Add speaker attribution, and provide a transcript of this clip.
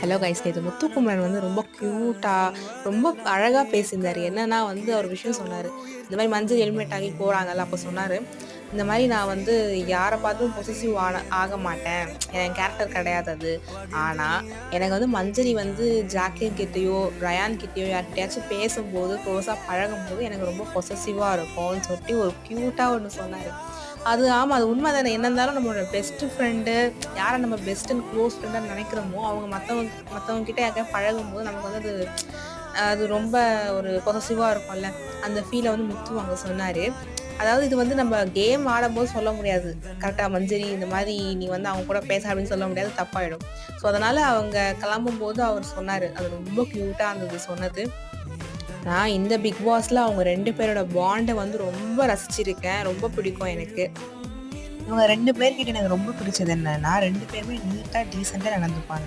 Speaker 1: Hello guys, நேத்து முத்துக்குமரன் வந்து ரொம்ப க்யூட்டா, ரொம்ப அழகா பேசியிருந்தாரு. என்னன்னா வந்து ஒரு விஷயம் சொன்னாரு. இந்த மாரி மஞ்சள் ஹெல்மெட் ஆகி போறாங்கல்ல, அப்ப சொன்னாரு. இந்த மாரி நான் வந்து யார பார்த்தும் பொசசிவ் ஆக மாட்டேன். என் கேரக்டர் கிடையாது அது. ஆனா, எனக்கு வந்து மஞ்சரி வந்து ஜாக்லின் கிட்டயோ, ரயான் கிட்டயோ யார்கிட்டயாச்சும் பேசும்போது, க்ளோஸா பழகும்போது எனக்கு ரொம்ப பொசசிவா இருக்கும்னு சொல்லிட்டு ஒரு க்யூட்டா ஒண்ணு சொன்னாரு. அது ஆமா. அது உண்ம தானே. என்ன இருந்தாலும் நம்மளோட பெஸ்ட் ஃப்ரெண்டு யார நம்ம பெஸ்ட்டுன்னு க்ளோஸ் ஃப்ரெண்டா நெனைக்கிறோமோ, அவங்க மத்தவங்க கிட்ட யார்ட்டயாவது பழகும்போது நமக்கு வந்து அது ரொம்ப ஒரு பொசசிவா இருக்கும்ல. அந்த ஃபீல வந்து முத்து அங்க சொன்னாரு. அதாவது இது வந்து நம்ம கேம் ஆடம்போது சொல்ல முடியாது. கரெக்ட்டா மஞ்சரி இந்த மாரி நீ வந்து அவங்க கூட பேசாத சொல்ல முடியாது. தப்பாயிடும். ஸோ, அதனால அவங்க கிளம்பும்போது அவர் சொன்னாரு. அது ரொம்ப க்யூட்டா இருந்தது சொன்னது. நான் இந்த பிக் பாஸ்ல அவங்க 2 பேரோட பாண்ட வந்து ரொம்ப ரசிச்சிருக்கேன். ரொம்ப பிடிக்கும் எனக்கு. இவங்க 2 பேர்கிட்ட எனக்கு ரொம்ப பிடிச்சது என்னன்னா, 2 பேருமே நீட்டா, டீசென்ட்டா நடந்துப்பாங்க.